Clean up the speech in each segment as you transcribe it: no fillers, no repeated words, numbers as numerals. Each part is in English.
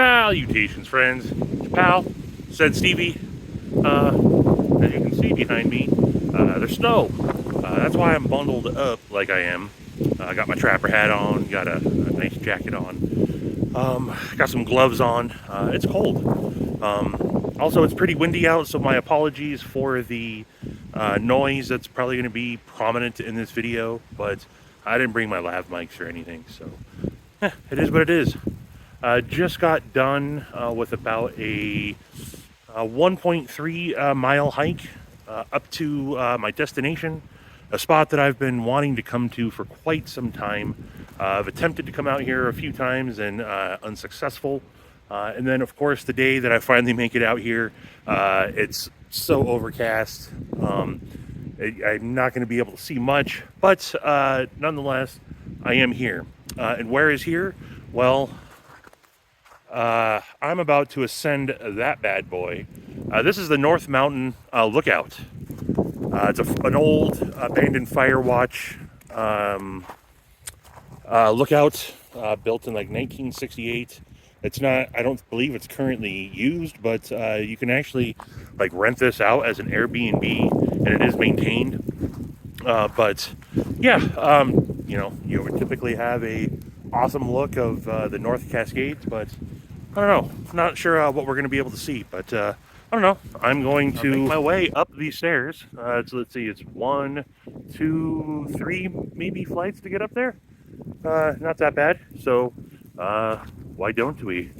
Salutations, friends. Pal, said Stevie. As you can see behind me, there's snow. That's why I'm bundled up like I am. I got my trapper hat on, got a nice jacket on, got some gloves on. It's cold. Also, it's pretty windy out, so my apologies for the noise that's probably going to be prominent in this video, but I didn't bring my lav mics or anything, so it is what it is. Just got done with about a 1.3 mile hike up to my destination, a spot that I've been wanting to come to for quite some time. I've attempted to come out here a few times and unsuccessful. And then, of course, the day that I finally make it out here, it's so overcast. I'm not going to be able to see much, but nonetheless, I am here. And where is here? Well, I'm about to ascend that bad boy. This is the North Mountain Lookout. It's an old abandoned fire watch lookout built in like 1968. It's not, I don't believe it's currently used, but you can actually like rent this out as an Airbnb, and it is maintained. But yeah, you know, you would typically have a awesome look of the North Cascades, but I don't know, not sure what we're going to be able to see, but I don't know. I'm going to make my way up these stairs. So let's see, it's 1, 2, 3 maybe flights to get up there. Not that bad. So why don't we?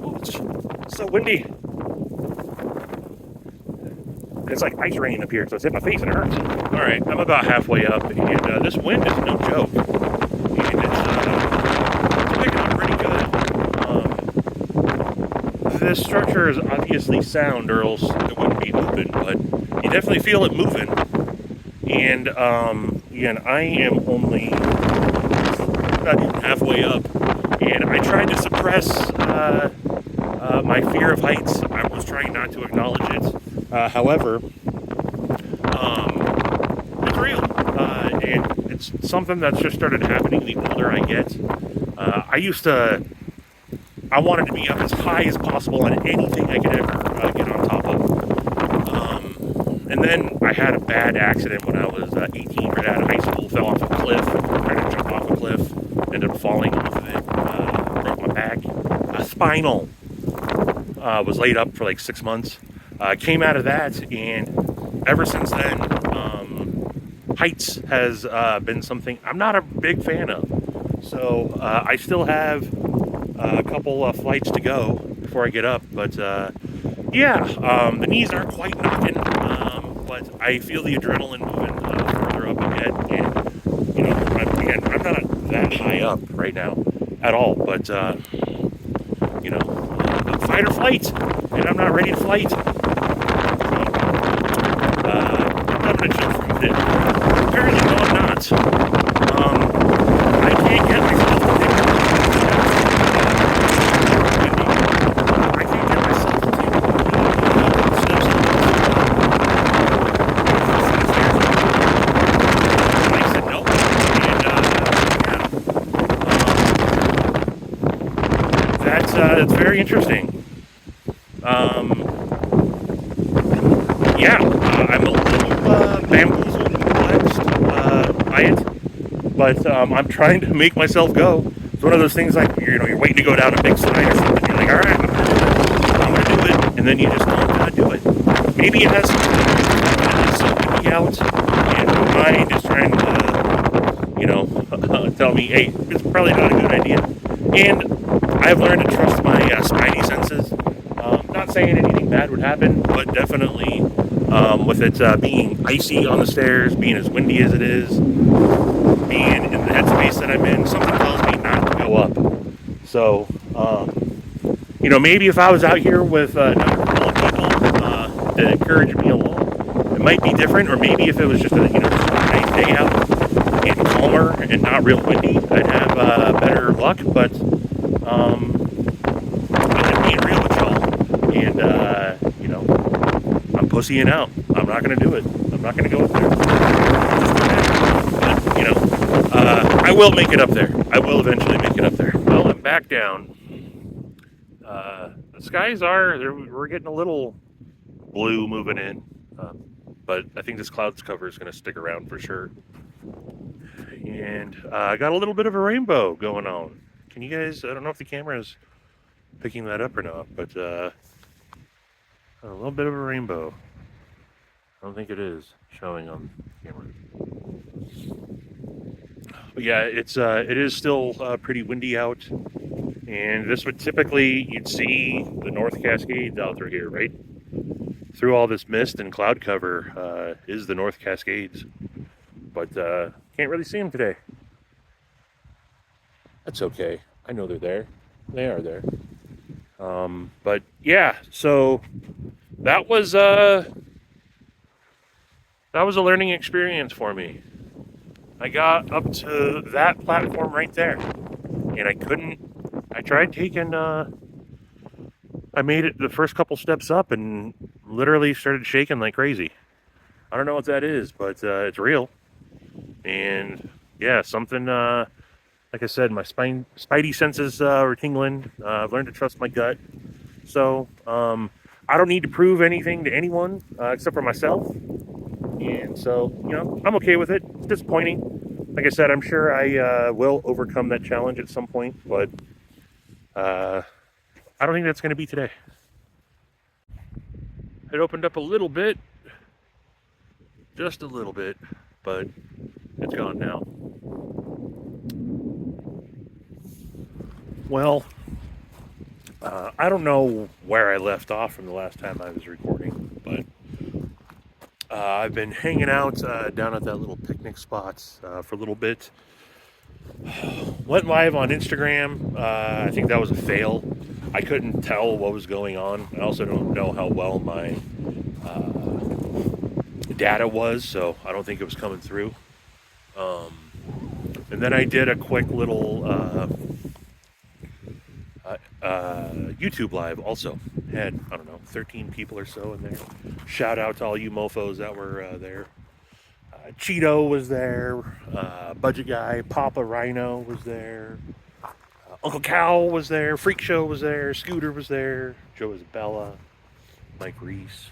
Oh, it's so windy. It's like ice rain up here, so it's hit my face and it hurts. All right, I'm about halfway up, and this wind is no joke. And it's picking up pretty good. This structure is obviously sound, or else it wouldn't be moving, but you definitely feel it moving. And again, I am only not even halfway up, and I tried to suppress my fear of heights. I was trying not to acknowledge it. However, it's real, and it's something that's just started happening the older I get. I wanted to be up as high as possible on anything I could ever get on top of. And then I had a bad accident when I was 18, right out of high school, fell off a cliff, tried to jump off a cliff, ended up falling off of it, broke my back, spinal, was laid up for like 6 months. Came out of that, and ever since then, heights has been something I'm not a big fan of. So I still have a couple flights to go before I get up, but yeah, the knees aren't quite knocking, but I feel the adrenaline moving further up ahead, and you know, I'm not that high up right now at all, but you know, fight or flight, and I'm not ready to flight. I'm gonna chill for a minute. Apparently, no, I'm not. I can't get myself to take I can't get myself to take steps and I said no, and that's very interesting. Yeah, I'm a little bamboozled and perplexed by it, but I'm trying to make myself go. It's one of those things like, you know, you're waiting to go down a big slide or something, you're like, all right, I'm going to do it, and then you just don't do it. Maybe it has something to do with it's so windy out, and my mind is trying to, you know, tell me, hey, it's probably not a good idea. And I've learned to trust my spidey senses. Not saying anything bad would happen, but definitely with it being icy on the stairs, being as windy as it is, being in the headspace that I'm in, something tells me not to go up. So, you know, maybe if I was out here with another couple of people to encourage me along, it might be different. Or maybe if it was just a, you know, just a nice day out and calmer and not real windy, I'd have better luck. But being real with y'all, and I'm pussying out. I'm not gonna do it. I'm not gonna go up there. But, I will make it up there. I will eventually make it up there. Well, I'm back down. The skies we're getting a little blue moving in, but I think this clouds cover is going to stick around for sure. And I got a little bit of a rainbow going on. Can you guys? I don't know if the camera is picking that up or not, but a little bit of a rainbow. I don't think it is showing on camera. But yeah, it is still pretty windy out, and this would typically you'd see the North Cascades out through here, right? Through all this mist and cloud cover is the North Cascades, but can't really see them today. That's okay. I know they're there. They are there. But yeah, so that was a learning experience for me. I got up to that platform right there, and I tried taking, I made it the first couple steps up and literally started shaking like crazy. I don't know what that is, but it's real. And yeah, something, like I said, my spidey senses were tingling. I've learned to trust my gut. So I don't need to prove anything to anyone except for myself. And so, I'm okay with it. It's disappointing. Like I said, I'm sure I will overcome that challenge at some point, but I don't think that's going to be today. It opened up a little bit, just a little bit, but it's gone now. Well, I don't know where I left off from the last time I was recording, but I've been hanging out down at that little picnic spot for a little bit. Went live on Instagram. I think that was a fail. I couldn't tell what was going on. I also don't know how well my data was, so I don't think it was coming through. And then I did a quick little YouTube live also. Had, I don't know, 13 people or so in there. Shout out to all you mofos that were there. Cheeto was there. Budget Guy, Papa Rhino was there. Uncle Cal was there. Freak Show was there. Scooter was there. Joe Isabella. Mike Reese.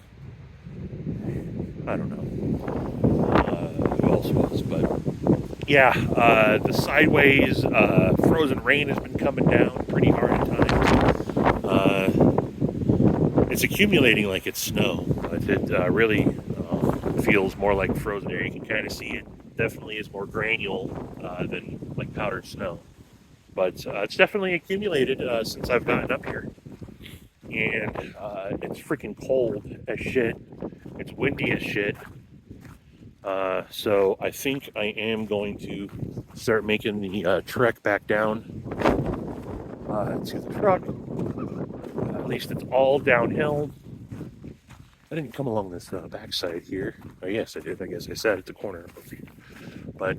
I don't know who else was, but yeah, the sideways frozen rain has been coming down pretty hard at times. It's accumulating like it's snow, but it really feels more like frozen air. You can kind of see it. Definitely is more granule than like powdered snow, but it's definitely accumulated since I've gotten up here. And it's freaking cold as shit. It's windy as shit. So I think I am going to start making the trek back down to the truck. At least it's all downhill. I didn't come along this backside here. Oh, yes, I did. I guess I sat at the corner. But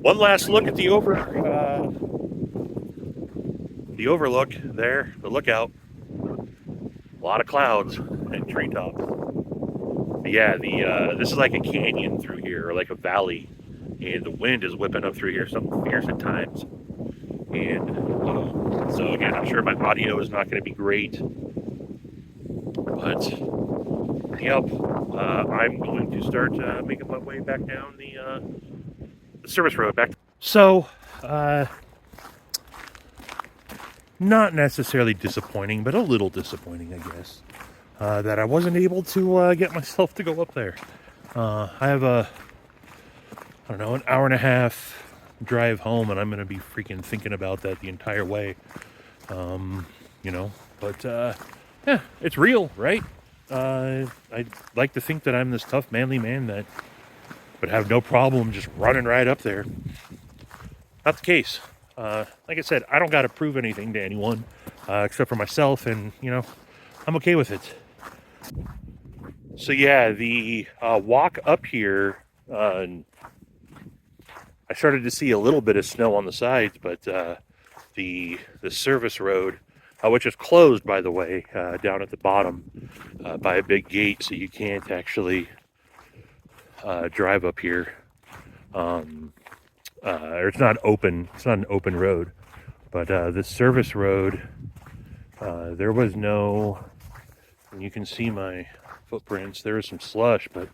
one last look at the overlook there, the lookout. A lot of clouds and treetops. But yeah, this is like a canyon through here, or like a valley, and the wind is whipping up through here, something fierce at times. And so again, I'm sure my audio is not going to be great, but yep, I'm going to start making my way back down the service road back. So, not necessarily disappointing, but a little disappointing, I guess, that I wasn't able to get myself to go up there. I have an hour and a half drive home, and I'm going to be freaking thinking about that the entire way. But yeah, it's real, right? I'd like to think that I'm this tough, manly man that would have no problem just running right up there. Not the case. Like I said, I don't got to prove anything to anyone except for myself, and I'm okay with it. So yeah, the walk up here, I started to see a little bit of snow on the sides, but the service road which is closed, by the way, down at the bottom by a big gate, so you can't actually drive up here. Or it's not open. It's not an open road, but this service road, there was no. And you can see my footprints. There was some slush, but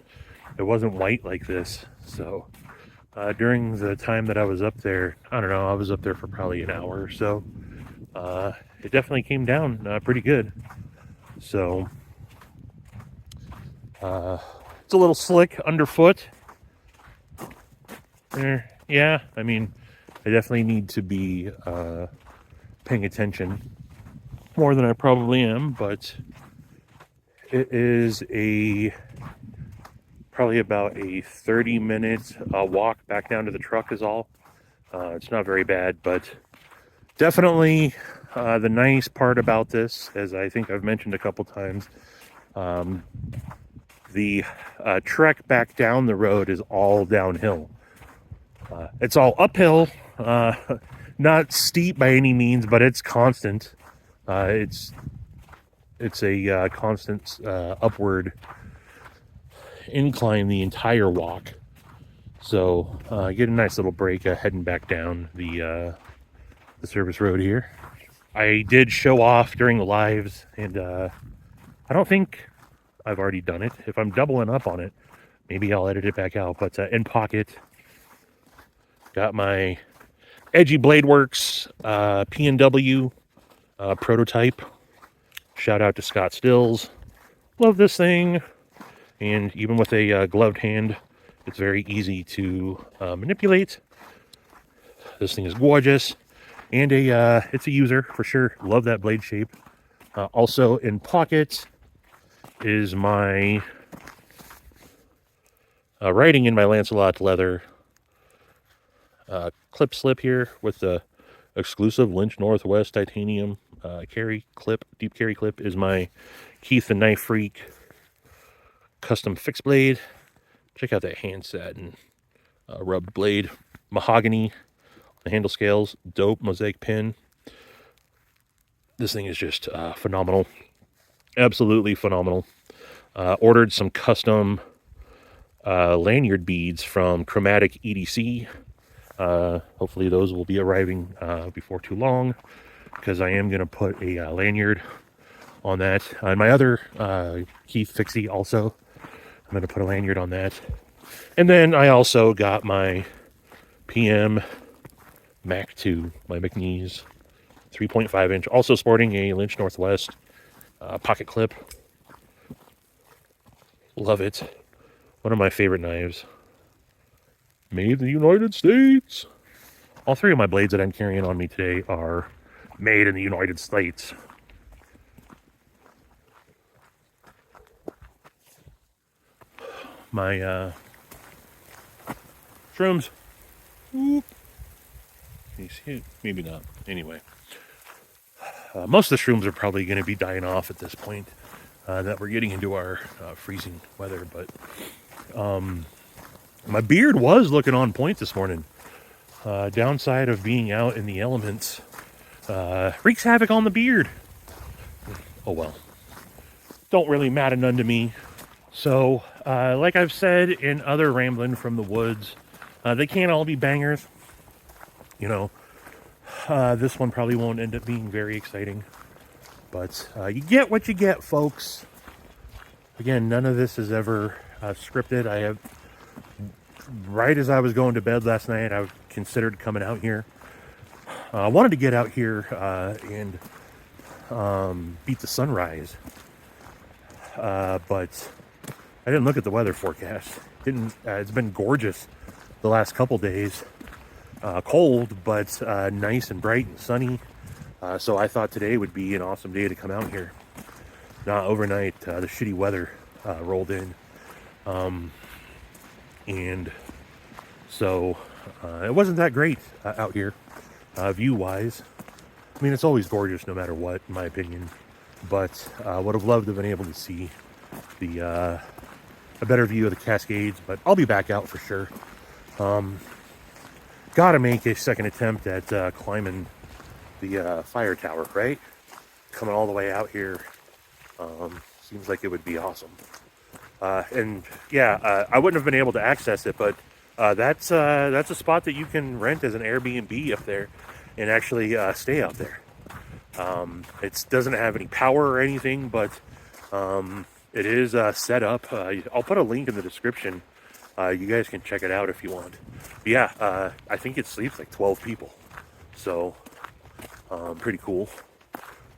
it wasn't white like this. So during the time that I was up there, I don't know, I was up there for probably an hour or so. It definitely came down pretty good. So it's a little slick underfoot. Yeah, I mean, I definitely need to be paying attention more than I probably am, but it is probably about a 30-minute walk back down to the truck is all. It's not very bad, but definitely the nice part about this, as I think I've mentioned a couple times, the trek back down the road is all downhill. It's all uphill, not steep by any means, but it's constant. It's a constant upward incline the entire walk. So get a nice little break heading back down the service road here. I did show off during the lives, and I don't think I've already done it. If I'm doubling up on it, maybe I'll edit it back out. But in pocket, got my Edgy Blade Works P&W prototype. Shout out to Scott Stills. Love this thing. And even with a gloved hand, it's very easy to manipulate. This thing is gorgeous. And it's a user for sure. Love that blade shape. Also in pocket is my writing in my Lancelot leather clip slip here with the exclusive Lynch Northwest titanium carry clip. Deep carry clip is my Keith the Knife Freak custom fixed blade. Check out that hand satin rubbed blade. Mahogany. The handle scales. Dope mosaic pin. This thing is just phenomenal. Absolutely phenomenal. Ordered some custom lanyard beads from Chromatic EDC. Hopefully those will be arriving before too long, because I am going to put a lanyard on that. And my other Keith Fixie also, I'm going to put a lanyard on that. And then I also got my PM Mac 2, my McNeese 3.5 inch, also sporting a Lynch Northwest pocket clip. Love it. One of my favorite knives. Made in the United States. All three of my blades that I'm carrying on me today are made in the United States. My shrooms. Whoop. Can you see it? Maybe not. Anyway. Most of the shrooms are probably going to be dying off at this point. That we're getting into our freezing weather. But my beard was looking on point this morning. Downside of being out in the elements wreaks havoc on the beard. Oh well. Don't really matter none to me. So, like I've said in other Ramblin' from the Woods, they can't all be bangers. You know, this one probably won't end up being very exciting. But you get what you get, folks. Again, none of this is ever scripted. I have, right as I was going to bed last night, I considered coming out here. I wanted to get out here and beat the sunrise. But I didn't look at the weather forecast. It's been gorgeous the last couple days. Cold, but nice and bright and sunny. So I thought today would be an awesome day to come out here. Overnight, the shitty weather rolled in. And so it wasn't that great out here, view-wise. I mean, it's always gorgeous no matter what, in my opinion. But would have loved to have been able to see a better view of the Cascades. But I'll be back out for sure. Gotta make a second attempt at climbing the fire tower, right? coming all the way out here seems like it would be awesome. And yeah, I wouldn't have been able to access it, but that's a spot that you can rent as an Airbnb up there and actually stay out there. It doesn't have any power or anything, but it is set up. I'll put a link in the description. You guys can check it out if you want. But yeah, I think it sleeps like 12 people. So, pretty cool.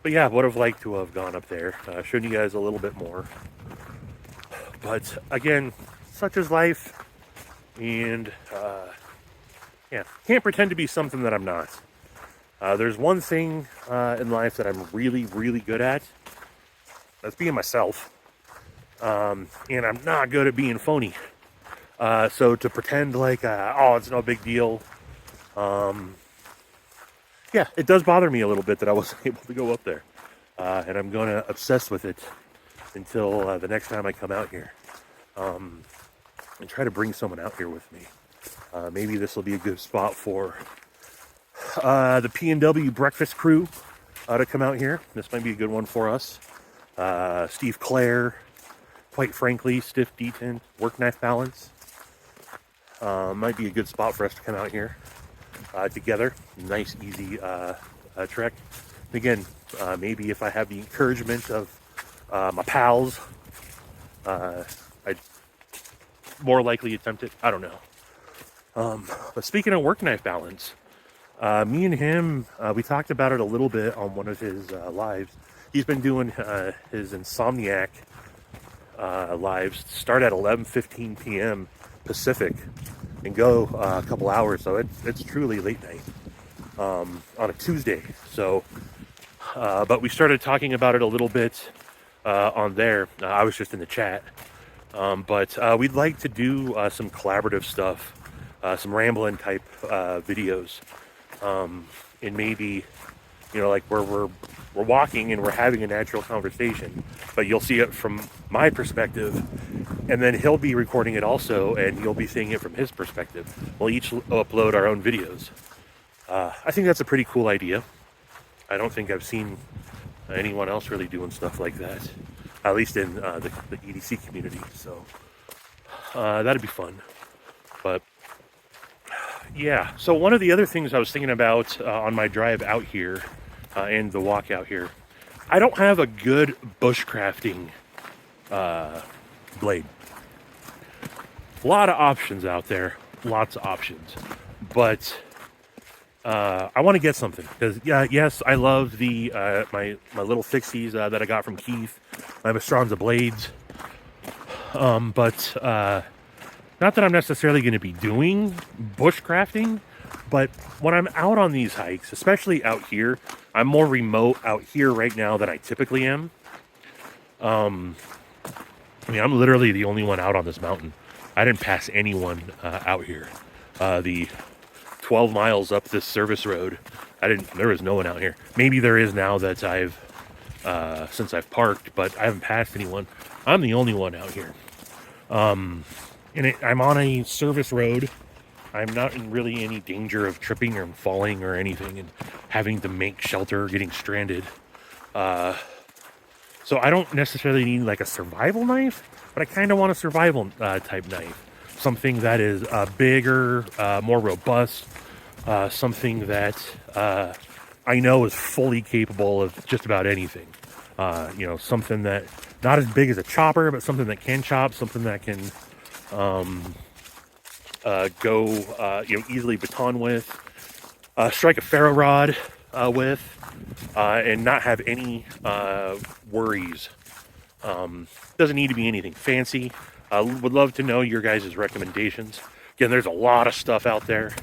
But yeah, would have liked to have gone up there. Showing you guys a little bit more. But again, such is life. And yeah, can't pretend to be something that I'm not. There's one thing in life that I'm really, really good at. That's being myself. And I'm not good at being phony. So to pretend like, oh, it's no big deal. Yeah, it does bother me a little bit that I wasn't able to go up there. And I'm going to obsess with it until the next time I come out here. And try to bring someone out here with me. Maybe this will be a good spot for the P&W breakfast crew to come out here. This might be a good one for us. Steve Clare, quite frankly, stiff detent, work knife balance. Might be a good spot for us to come out here together. Nice, easy trek. Again, maybe if I have the encouragement of my pals, I'd more likely attempt it. I don't know. But speaking of work knife balance, me and him, we talked about it a little bit on one of his lives. He's been doing his Insomniac lives, start at 11:15 p.m. Pacific and go a couple hours. So it's truly late night on a Tuesday. So, but we started talking about it a little bit on there. I was just in the chat. But we'd like to do some collaborative stuff, some Ramblin type videos, and maybe, you know, like where we're walking and we're having a natural conversation, but you'll see it from my perspective, and then he'll be recording it also, and you'll be seeing it from his perspective. We'll each upload our own videos. I think that's a pretty cool idea. I don't think I've seen anyone else really doing stuff like that, at least in the EDC community. So that'd be fun. But yeah, so one of the other things I was thinking about on my drive out here and the walk out here, I don't have a good bushcrafting blade. A lot of options out there, lots of options, but I want to get something because yes, I love the my little fixies that I got from Keith, my Mastranza blades, but not that I'm necessarily going to be doing bushcrafting, but when I'm out on these hikes, especially out here, I'm more remote out here right now than I typically am. I mean, I'm literally the only one out on this mountain. I didn't pass anyone out here. The 12 miles up this service road, there was no one out here. Maybe there is now that since I've parked, but I haven't passed anyone. I'm the only one out here. And I'm on a service road. I'm not in really any danger of tripping or falling or anything and having to make shelter or getting stranded. So I don't necessarily need like a survival knife, but I kind of want a survival type knife. Something that is bigger, more robust, something that I know is fully capable of just about anything. You know, something that not as big as a chopper, but something that can chop, something that can go easily baton with, strike a ferro rod with, and not have any worries. Doesn't need to be anything fancy. Would love to know your guys' recommendations. Again, there's a lot of stuff out there.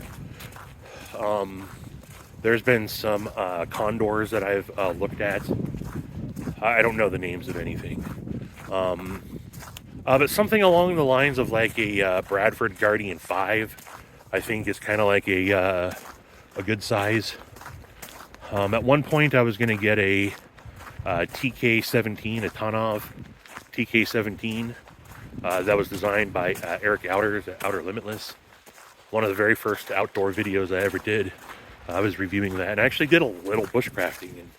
There's been some condors that I've looked at. I don't know the names of anything. But something along the lines of like a Bradford Guardian 5, I think is kind of like a good size. At one point I was going to get a TK-17, a Tanov TK-17 that was designed by Eric Outers at Outer Limitless. One of the very first outdoor videos I ever did. I was reviewing that and I actually did a little bushcrafting. And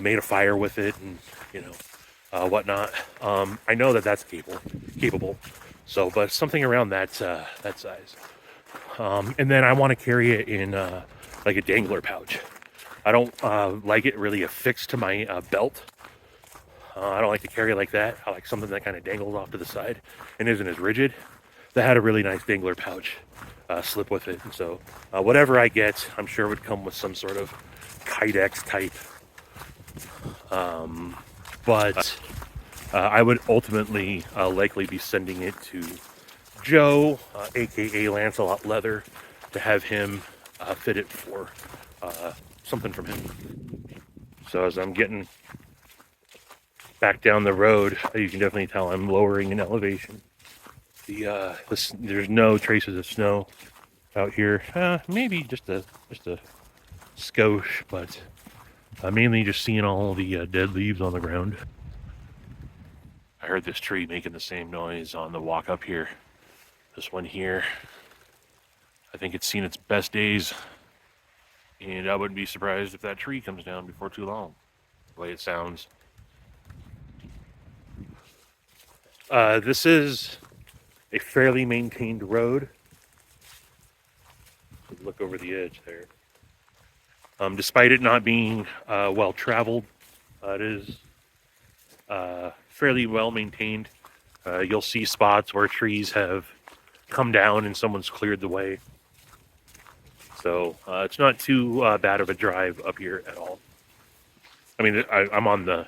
made a fire with it, and whatnot. I know that that's capable. So, but something around that size. And then I want to carry it in like a dangler pouch. I don't like it really affixed to my belt. I don't like to carry it like that. I like something that kind of dangles off to the side and isn't as rigid. That had a really nice dangler pouch slip with it. And so whatever I get, I'm sure would come with some sort of Kydex type. But I would ultimately likely be sending it to Joe, aka Lancelot Leather, to have him fit it for something from him. So as I'm getting back down the road, you can definitely tell I'm lowering in elevation. There's no traces of snow out here. Maybe just a skosh, but mainly just seeing all the dead leaves on the ground. I heard this tree making the same noise on the walk up here. This one here, I think it's seen its best days, and I wouldn't be surprised if that tree comes down before too long, the way it sounds. This is a fairly maintained road. Look over the edge there. Despite it not being well traveled, it is fairly well maintained. You'll see spots where trees have come down and someone's cleared the way. So it's not too bad of a drive up here at all. I mean, I'm on the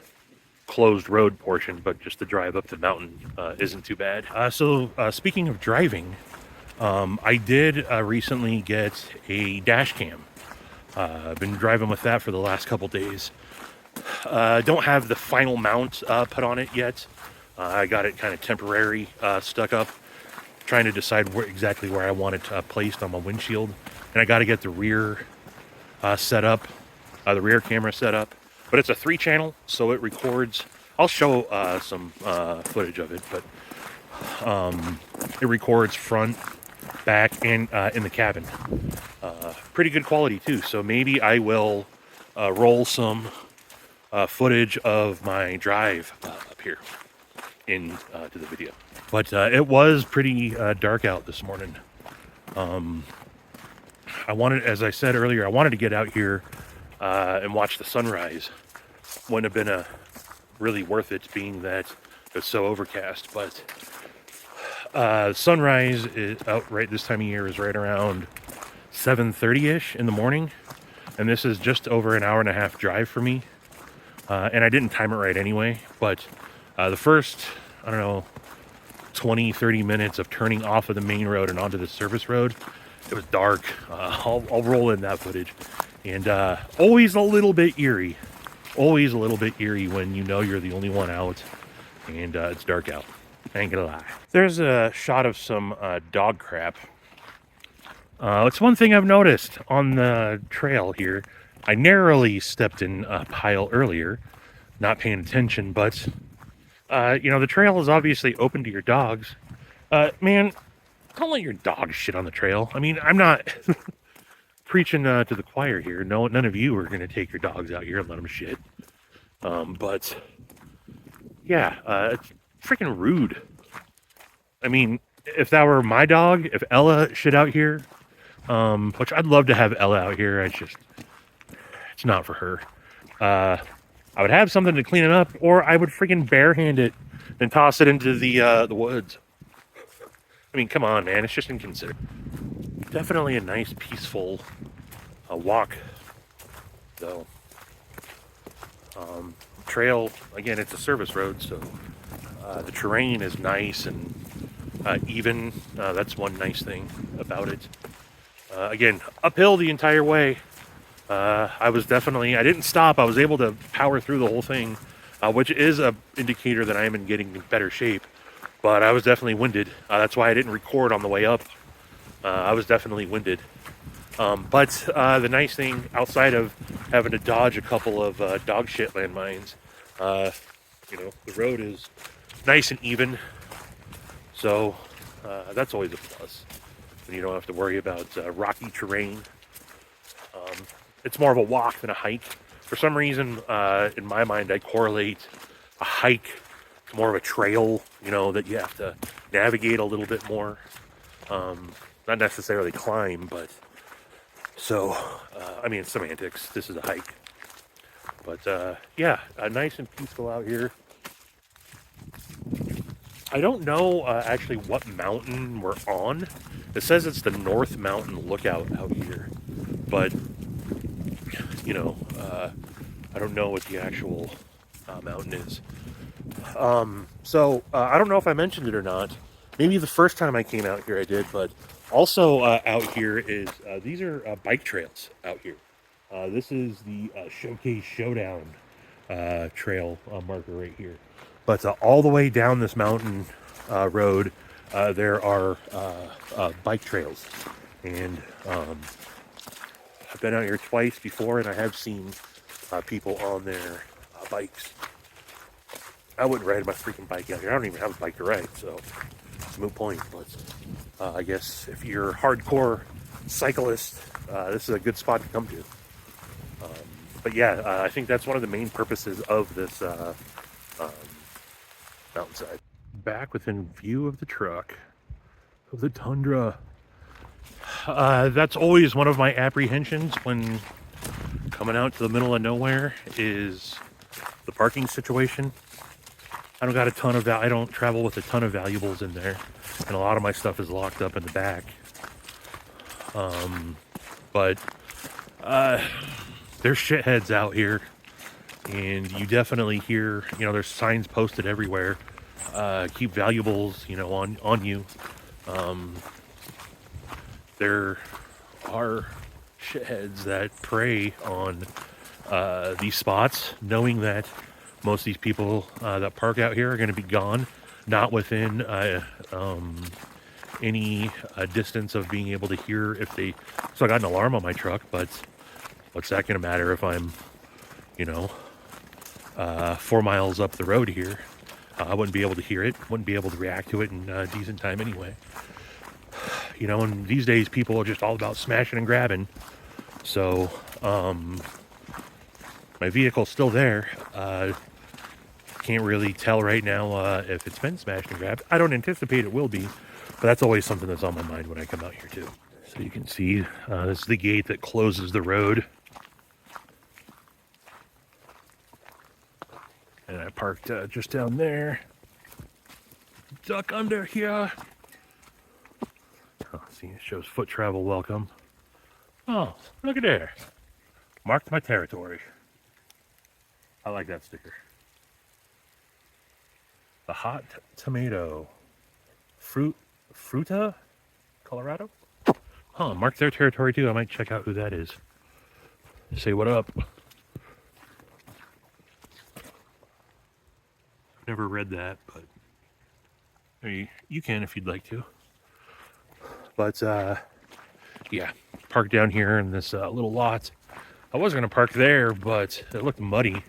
closed road portion, but just the drive up the mountain isn't too bad. So speaking of driving, I did recently get a dash cam. I've been driving with that for the last couple days. Don't have the final mount put on it yet. I got it kind of temporary stuck up, trying to decide exactly where I want it placed on my windshield. And I got to get the rear set up, the rear camera set up. But it's a 3-channel, so it records. I'll show some footage of it, but it records front, back, and in the cabin. Pretty good quality too. So maybe I will roll some footage of my drive up here into the video. But it was pretty dark out this morning. I wanted, as I said earlier, I wanted to get out here and watch the sunrise. Wouldn't have been really worth it, being that it's so overcast. But sunrise is out right this time of year is right around 7:30ish in the morning, and this is just over an hour and a half drive for me. And I didn't time it right anyway. But the first, I don't know, 20-30 minutes of turning off of the main road and onto the service road, it was dark. I'll roll in that footage. And always a little bit eerie. Always a little bit eerie when you know you're the only one out and it's dark out. I ain't gonna lie. There's a shot of some dog crap. It's one thing I've noticed on the trail here. I narrowly stepped in a pile earlier, not paying attention, but the trail is obviously open to your dogs. Man, don't let your dog shit on the trail. I mean, I'm not preaching to the choir here. No, none of you are going to take your dogs out here and let them shit. But yeah, it's freaking rude. I mean, if that were my dog, if Ella shit out here, which I'd love to have Ella out here, it's not for her. I would have something to clean it up, or I would freaking barehand it and toss it into the woods. I mean, come on, man. It's just inconsiderate. Definitely a nice, peaceful walk, though. Trail, again, it's a service road, so the terrain is nice and even. That's one nice thing about it. Again, uphill the entire way. I didn't stop. I was able to power through the whole thing, which is an indicator that I am in getting better shape. But I was definitely winded. That's why I didn't record on the way up. I was definitely winded. But the nice thing, outside of having to dodge a couple of dog shit landmines, the road is nice and even. So that's always a plus. And you don't have to worry about rocky terrain. It's more of a walk than a hike. for some reason, in my mind, I correlate a hike to more of a trail, you know, that you have to navigate a little bit more. Not necessarily climb, but so, I mean, it's semantics. This is a hike. But, yeah, nice and peaceful out here. I don't know actually what mountain we're on. It says it's the North Mountain Lookout out here. But, you know, I don't know what the actual mountain is. So, I don't know if I mentioned it or not. Maybe the first time I came out here I did, but also out here is, these are bike trails out here. This is the Showcase Showdown trail marker right here. But all the way down this mountain road, there are bike trails. And I've been out here twice before, and I have seen people on their bikes. I wouldn't ride my freaking bike out here. I don't even have a bike to ride, so it's a moot point. But I guess if you're a hardcore cyclist, this is a good spot to come to. But yeah, I think that's one of the main purposes of this mountainside. Back within view of the truck, of the Tundra. That's always one of my apprehensions when coming out to the middle of nowhere is the parking situation. I don't travel with a ton of valuables in there, and a lot of my stuff is locked up in the back. But there's shitheads out here, and you definitely hear, you know, there's signs posted everywhere. Keep valuables, you know, on you. There are shitheads that prey on these spots, knowing that most of these people that park out here are going to be gone, not within any distance of being able to hear if they. So I got an alarm on my truck, but what's that going to matter if I'm, you know, 4 miles up the road here? I wouldn't be able to hear it, wouldn't be able to react to it in decent time anyway. You know, and these days people are just all about smashing and grabbing. So, my vehicle's still there. Can't really tell right now if it's been smashed and grabbed. I don't anticipate it will be, but that's always something that's on my mind when I come out here too. So you can see this is the gate that closes the road. And I parked just down there. Duck under here. Oh, see, it shows foot travel welcome. Oh, look at there. Marked my territory. I like that sticker. The Hot Tomato. Fruta? Colorado? Huh, marked their territory too. I might check out who that is. Say what up. Never read that, but you can if you'd like to. But yeah, parked down here in this little lot. I was gonna park there, but it looked muddy,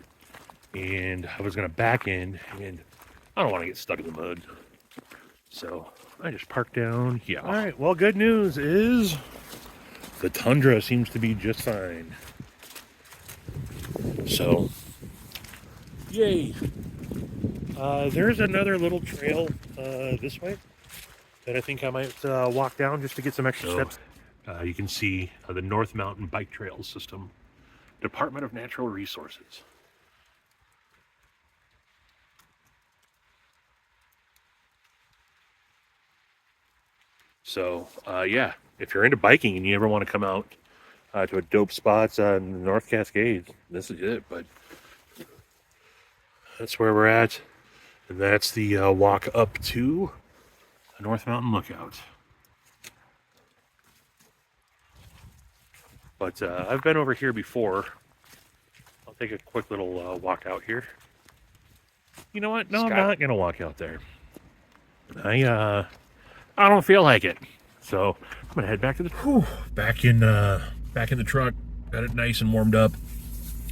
and I was gonna back in, and I don't want to get stuck in the mud. So I just parked down here. All right. Well, good news is the Tundra seems to be just fine. So, yay. There's another little trail this way that I think I might walk down just to get some extra steps. You can see the North Mountain Bike Trails System, Department of Natural Resources. So, yeah, if you're into biking and you ever want to come out to a dope spot in the North Cascades, this is it. But that's where we're at. And that's the walk up to the North Mountain Lookout. But I've been over here before. I'll take a quick little walk out here. You know what? No, I'm not going to walk out there. I don't feel like it. So I'm going to head back to the... Back in the truck. Got it nice and warmed up.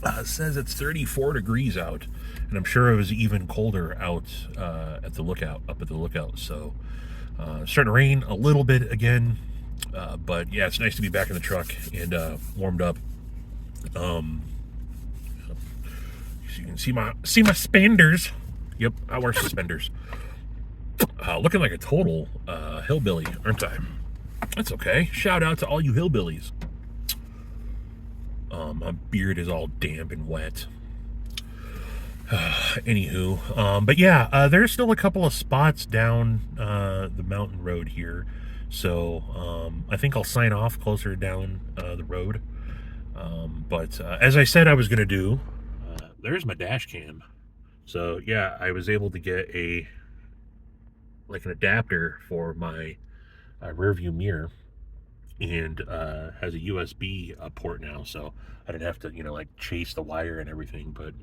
It says it's 34 degrees out. And I'm sure it was even colder out at the lookout, up at the lookout. So it's starting to rain a little bit again. But yeah, it's nice to be back in the truck and warmed up. So you can see my spanders. Yep, I wear suspenders. Looking like a total hillbilly, aren't I? That's okay. Shout out to all you hillbillies. My beard is all damp and wet. Anywho, but yeah, there's still a couple of spots down the mountain road here. So I think I'll sign off closer down the road. But as I said I was going to do, there's my dash cam. So yeah, I was able to get an adapter for my rear view mirror, and has a USB port now, so I didn't have to chase the wire and everything. But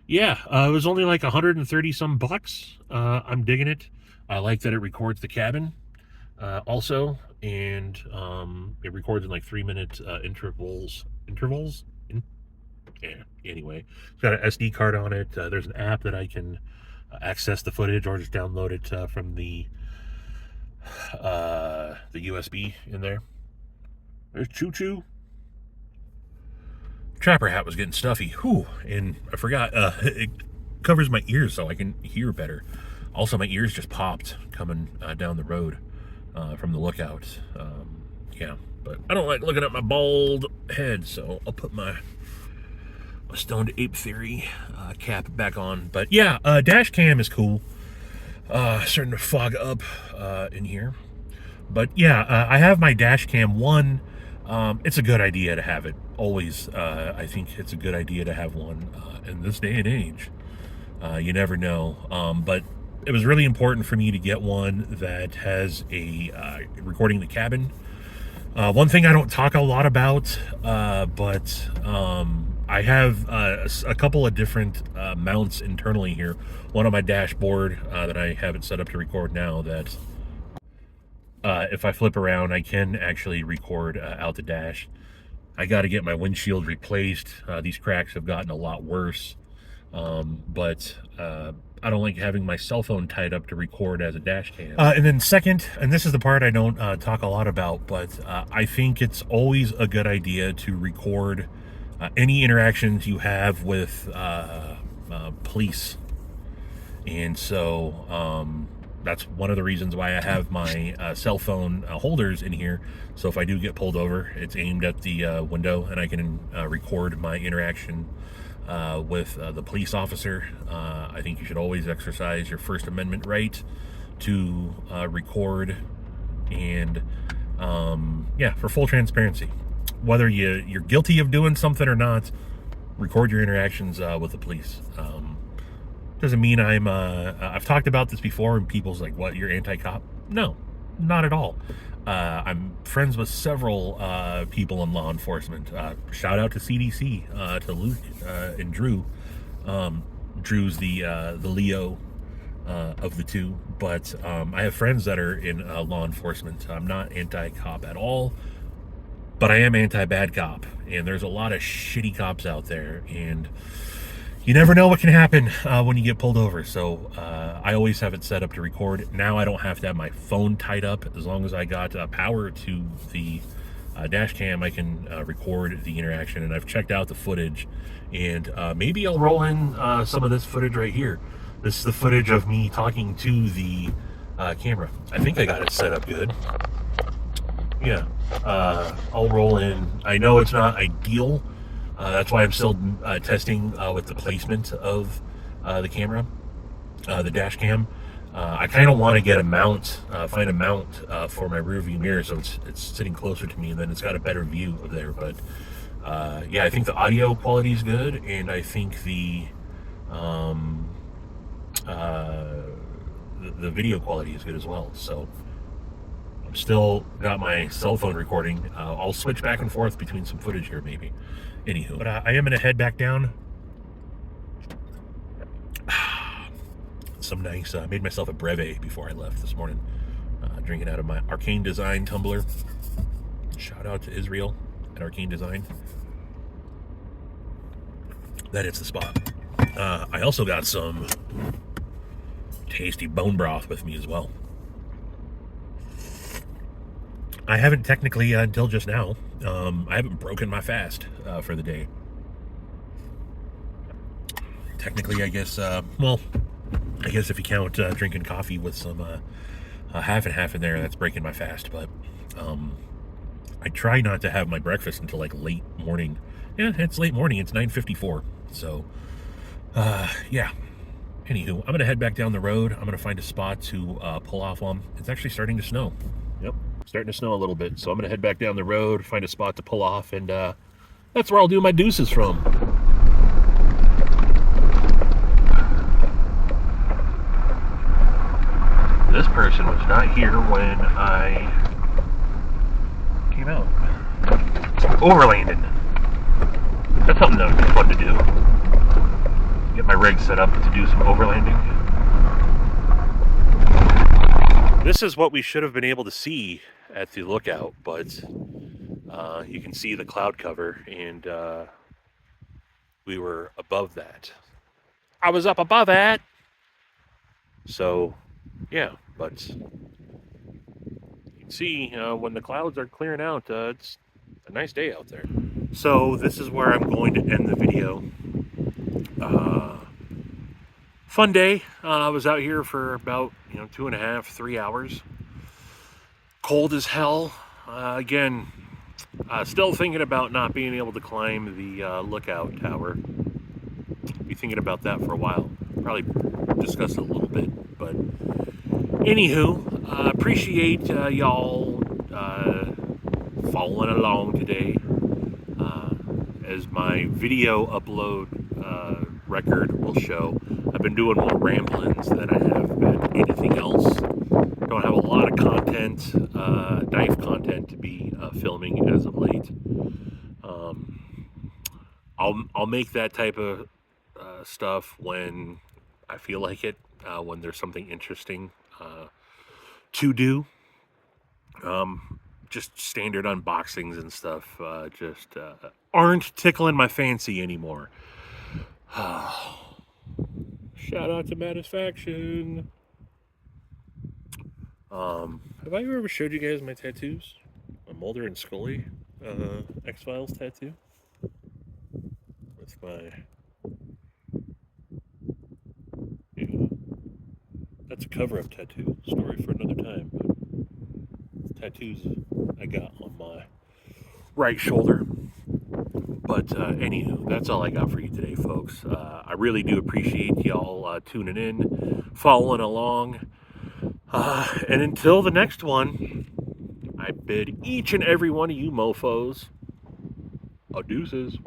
yeah, it was only like 130 some bucks. I'm digging it. I like that it records the cabin also, and it records in like 3-minute intervals. Yeah, anyway, it's got an SD card on it. There's an app that I can access the footage or just download it from the USB in there. There's Choo Choo. Trapper hat was getting stuffy. Whew, and I forgot, it covers my ears so I can hear better. Also, my ears just popped coming down the road from the lookout. Yeah, but I don't like looking at my bald head, so I'll put my Stoned Ape Theory cap back on. But yeah, dash cam is cool. Starting to fog up in here. But yeah, I have my dash cam 1. It's a good idea to have it. Always, I think it's a good idea to have one in this day and age. You never know. But it was really important for me to get one that has a recording the cabin. One thing I don't talk a lot about, but I have a couple of different mounts internally here. One on my dashboard that I have it set up to record now, that if I flip around, I can actually record out the dash. I got to get my windshield replaced. These cracks have gotten a lot worse. But I don't like having my cell phone tied up to record as a dash cam. And then second, and this is the part I don't talk a lot about, but I think it's always a good idea to record any interactions you have with police. And so that's one of the reasons why I have my cell phone holders in here. So if I do get pulled over, it's aimed at the window, and I can record my interaction with the police officer. I think you should always exercise your First Amendment right to record, and yeah, for full transparency. Whether you're guilty of doing something or not, record your interactions with the police. Doesn't mean I've talked about this before, and people's like, what, you're anti-cop? No, not at all. I'm friends with several people in law enforcement. Shout out to CDC, to Luke and Drew. Drew's the Leo of the two, but I have friends that are in law enforcement. I'm not anti-cop at all, but I am anti-bad cop, and there's a lot of shitty cops out there, and you never know what can happen when you get pulled over. So I always have it set up to record. Now I don't have to have my phone tied up. As long as I got power to the dash cam, I can record the interaction. And I've checked out the footage, and maybe I'll roll in some of this footage right here. This is the footage of me talking to the camera. I think I got it set up good. Yeah, I'll roll in. I know it's not ideal. That's why I'm still testing with the placement of the camera, the dash cam. I kind of want to get a mount, find a mount for my rear view mirror, so it's sitting closer to me, and then it's got a better view of there. But yeah, I think the audio quality is good, and I think the video quality is good as well. So I'm still got my cell phone recording. I'll switch back and forth between some footage here, maybe. Anywho, but I am going to head back down. Some nice, made myself a breve before I left this morning. Drinking out of my Arcane Design tumbler. Shout out to Israel at Arcane Design. That hits the spot. I also got some tasty bone broth with me as well. I haven't technically until just now. I haven't broken my fast for the day. technically, I guess, well, I guess if you count drinking coffee with some half and half in there, that's breaking my fast. But I try not to have my breakfast until like late morning. Yeah, it's late morning. It's 9:54. So, yeah. Anywho, I'm going to head back down the road. I'm going to find a spot to pull off on. It's actually starting to snow. Yep, starting to snow a little bit. So I'm going to head back down the road, find a spot to pull off, and that's where I'll do my deuces from. This person was not here when I came out. Overlanding. That's something that would be fun to do. Get my rig set up to do some overlanding. This is what we should have been able to see at the lookout, but you can see the cloud cover, and we were above that. I was up above it! So, yeah, but you can see when the clouds are clearing out, it's a nice day out there. So this is where I'm going to end the video. Fun day. I was out here for about 2.5, 3 hours. Cold as hell. Again, still thinking about not being able to climb the lookout tower. Be thinking about that for a while. Probably discuss it a little bit, but anywho, appreciate y'all following along today. As my video upload record will show, I've been doing more ramblins than I have been anything else. Don't have a lot of content, knife content to be filming as of late. I'll make that type of stuff when I feel like it, when there's something interesting to do. Just standard unboxings and stuff just aren't tickling my fancy anymore. Shout out to Satisfaction. Have I ever showed you guys my tattoos? My Mulder and Scully X-Files tattoo. That's my... Yeah. That's a cover-up tattoo. Story for another time. But tattoos I got on my right shoulder. But anywho, that's all I got for you today, folks. I really do appreciate y'all tuning in, following along. And until the next one, I bid each and every one of you mofos a deuces.